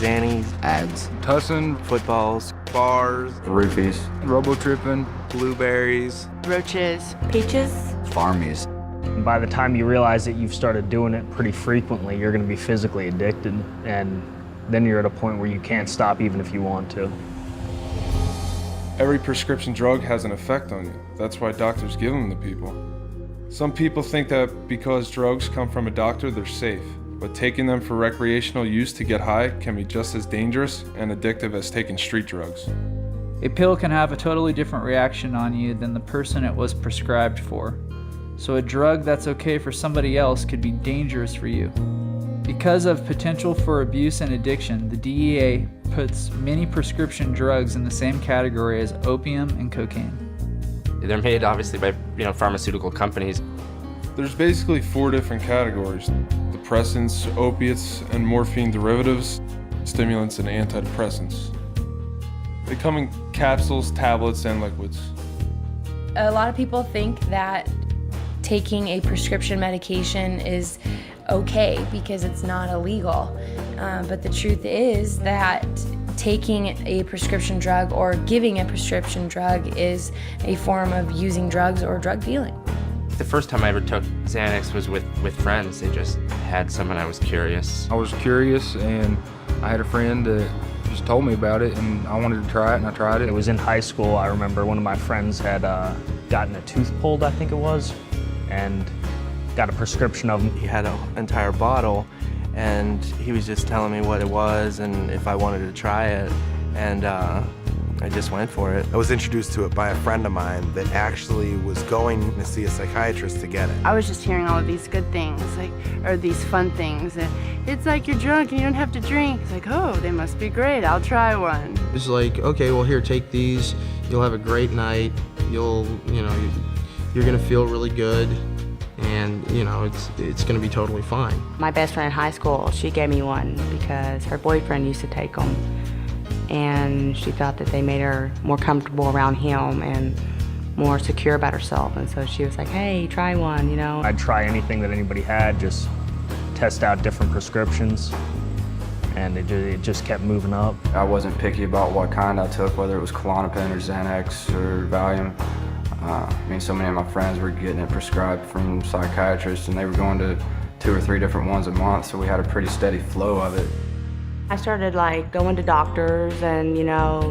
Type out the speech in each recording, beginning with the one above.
Xannies, Ads. Tussin, footballs, bars, Roofies. robo-tripping, blueberries, roaches, peaches, Farmies. By the time you realize that you've started doing it pretty frequently, you're going to be physically addicted, and then you're at a point where you can't stop even if you want to. Every prescription drug has an effect on you. That's why doctors give them to people. Some people think that because drugs come from a doctor, they're safe. But taking them for recreational use to get high can be just as dangerous and addictive as taking street drugs. A pill can have a totally different reaction on you than the person it was prescribed for. So a drug that's okay for somebody else could be dangerous for you. Because of potential for abuse and addiction, the DEA puts many prescription drugs in the same category as opium and cocaine. They're made obviously by pharmaceutical companies. There's basically 4 different categories: depressants, opiates, and morphine derivatives, stimulants, and antidepressants. They come in capsules, tablets, and liquids. A lot of people think that taking a prescription medication is okay because it's not illegal. But the truth is that taking a prescription drug or giving a prescription drug is a form of using drugs or drug dealing. The first time I ever took Xanax was with friends. They just had some and I was curious. I was curious, and I had a friend that just told me about it, and I wanted to try it, and I tried it. It was in high school. I remember one of my friends had gotten a tooth pulled, I think it was, and got a prescription of them. He had an entire bottle, and he was just telling me what it was and if I wanted to try it, and I just went for it. I was introduced to it by a friend of mine that actually was going to see a psychiatrist to get it. I was just hearing all of these good things, or these fun things. And it's like you're drunk and you don't have to drink. It's like, oh, they must be great. I'll try one. It's like, okay, well, here, take these. You'll have a great night. You're gonna feel really good. And, it's gonna be totally fine. My best friend in high school, she gave me one because her boyfriend used to take them. And she thought that they made her more comfortable around him and more secure about herself. And so she was like, hey, try one, I'd try anything that anybody had, just test out different prescriptions, and it just kept moving up. I wasn't picky about what kind I took, whether it was Klonopin or Xanax or Valium. So many of my friends were getting it prescribed from psychiatrists, and they were going to 2 or 3 different ones a month, so we had a pretty steady flow of it. I started going to doctors and,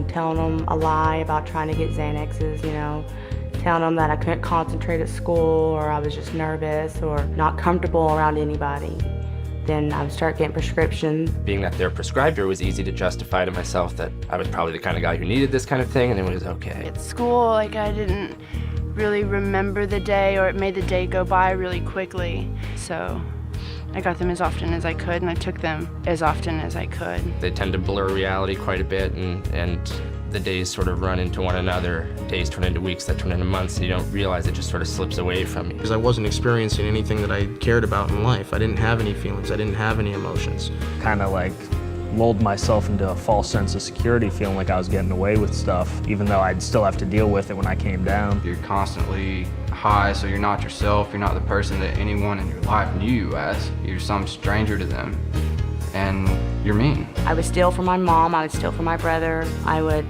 telling them a lie about trying to get Xanaxes, telling them that I couldn't concentrate at school, or I was just nervous or not comfortable around anybody. Then I would start getting prescriptions. Being that they're prescribed, it was easy to justify to myself that I was probably the kind of guy who needed this kind of thing, and it was okay. At school, I didn't really remember the day, or it made the day go by really quickly. So I got them as often as I could, and I took them as often as I could. They tend to blur reality quite a bit, and the days sort of run into one another. Days turn into weeks, that turn into months, and you don't realize it just sort of slips away from you. Because I wasn't experiencing anything that I cared about in life. I didn't have any feelings. I didn't have any emotions. Kind of lulled myself into a false sense of security, feeling like I was getting away with stuff, even though I'd still have to deal with it when I came down. You're constantly high, so you're not yourself. You're not the person that anyone in your life knew you as. You're some stranger to them, and you're mean. I would steal from my mom, I would steal from my brother, I would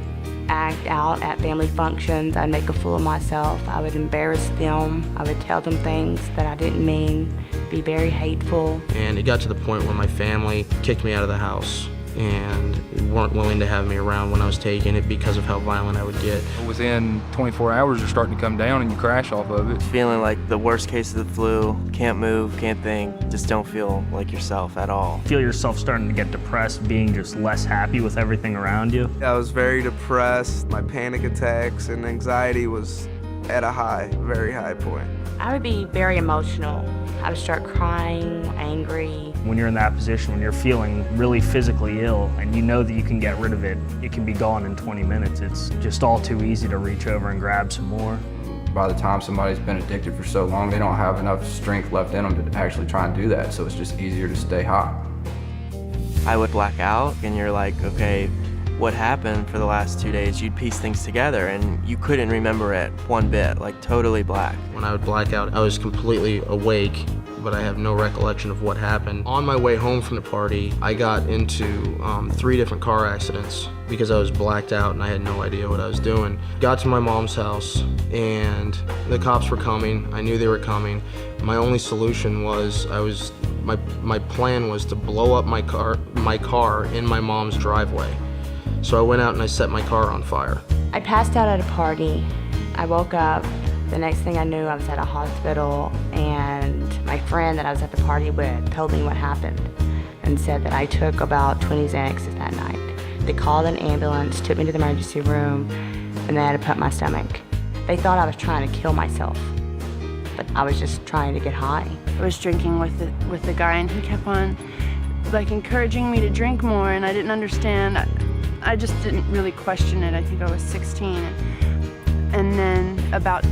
act out at family functions, I'd make a fool of myself, I would embarrass them, I would tell them things that I didn't mean, be very hateful. And it got to the point where my family kicked me out of the house and weren't willing to have me around when I was taking it because of how violent I would get. Within 24 hours, you're starting to come down and you crash off of it. Feeling like the worst case of the flu, can't move, can't think, just don't feel like yourself at all. Feel yourself starting to get depressed, being just less happy with everything around you. I was very depressed. My panic attacks and anxiety was at a very high point. I would be very emotional. I would start crying, angry. When you're in that position, when you're feeling really physically ill and you know that you can get rid of it, it can be gone in 20 minutes. It's just all too easy to reach over and grab some more. By the time somebody's been addicted for so long, they don't have enough strength left in them to actually try and do that, so it's just easier to stay high. I would black out, and you're like, okay, what happened for the last 2 days? You'd piece things together, and you couldn't remember it one bit, totally black. When I would black out, I was completely awake, but I have no recollection of what happened. On my way home from the party, I got into 3 different car accidents because I was blacked out and I had no idea what I was doing. Got to my mom's house and the cops were coming. I knew they were coming. My only solution was my plan was to blow up my car in my mom's driveway. So I went out and I set my car on fire. I passed out at a party. I woke up. The next thing I knew, I was at a hospital, and my friend that I was at the party with told me what happened and said that I took about 20 Xanaxes that night. They called an ambulance, took me to the emergency room, and they had to pump my stomach. They thought I was trying to kill myself, but I was just trying to get high. I was drinking with the guy, and he kept on encouraging me to drink more, and I didn't understand. I just didn't really question it. I think I was 16. And then about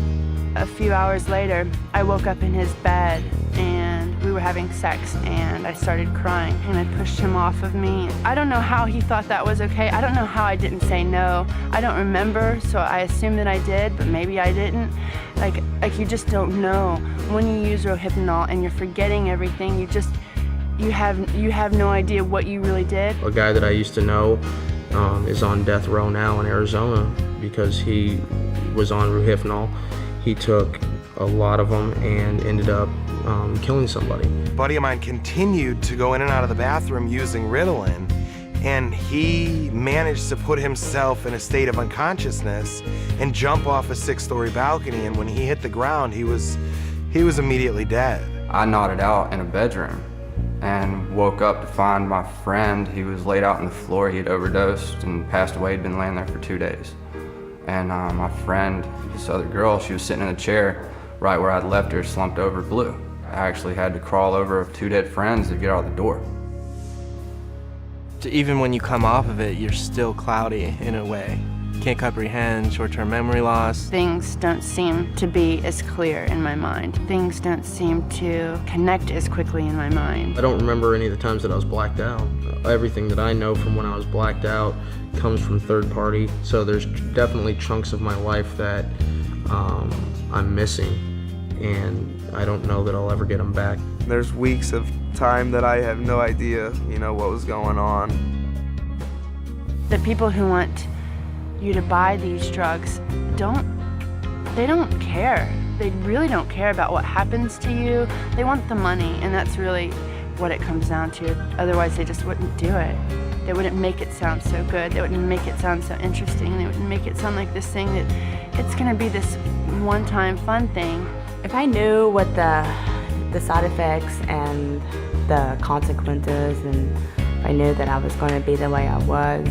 a few hours later, I woke up in his bed and we were having sex, and I started crying and I pushed him off of me. I don't know how he thought that was okay. I don't know how I didn't say no. I don't remember, so I assume that I did, but maybe I didn't. Like you just don't know. When you use Rohypnol and you're forgetting everything, you have no idea what you really did. A guy that I used to know is on death row now in Arizona because he was on Rohypnol. He took a lot of them and ended up killing somebody. A buddy of mine continued to go in and out of the bathroom using Ritalin, and he managed to put himself in a state of unconsciousness and jump off a 6-story balcony, and when he hit the ground, he was immediately dead. I nodded out in a bedroom and woke up to find my friend. He was laid out on the floor. He had overdosed and passed away. He'd been laying there for 2 days. And my friend, this other girl, she was sitting in a chair right where I'd left her, slumped over, blue. I actually had to crawl over 2 dead friends to get out the door. Even when you come off of it, you're still cloudy in a way. Can't comprehend short-term memory loss. Things don't seem to be as clear in my mind. Things don't seem to connect as quickly in my mind. I don't remember any of the times that I was blacked out. Everything that I know from when I was blacked out comes from third party, so there's definitely chunks of my life that I'm missing, and I don't know that I'll ever get them back. There's weeks of time that I have no idea, what was going on. The people who want you to buy these drugs don't care. They really don't care about what happens to you. They want the money, and that's really what it comes down to. Otherwise, they just wouldn't do it. They wouldn't make it sound so good. They wouldn't make it sound so interesting. They wouldn't make it sound like this thing that it's gonna be this one-time fun thing. If I knew what the side effects and the consequences, and if I knew that I was going to be the way I was,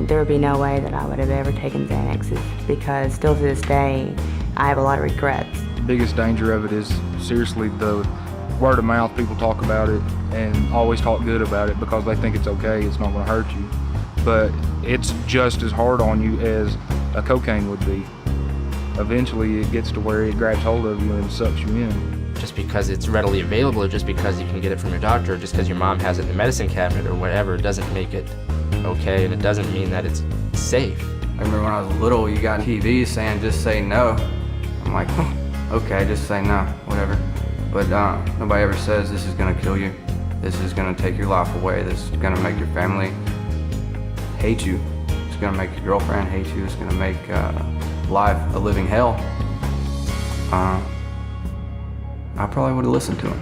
there would be no way that I would have ever taken Xanaxes, because still to this day, I have a lot of regrets. The biggest danger of it is seriously the word of mouth. People talk about it and always talk good about it because they think it's okay, it's not going to hurt you. But it's just as hard on you as a cocaine would be. Eventually it gets to where it grabs hold of you and sucks you in. Just because it's readily available, or just because you can get it from your doctor, or just because your mom has it in the medicine cabinet or whatever, doesn't make it okay, and it doesn't mean that it's safe. I remember when I was little, you got TV saying just say no. I'm like, okay, just say no, whatever. But nobody ever says this is gonna kill you. This is gonna take your life away. This is gonna make your family hate you. It's gonna make your girlfriend hate you. It's gonna make life a living hell. I probably would have listened to him.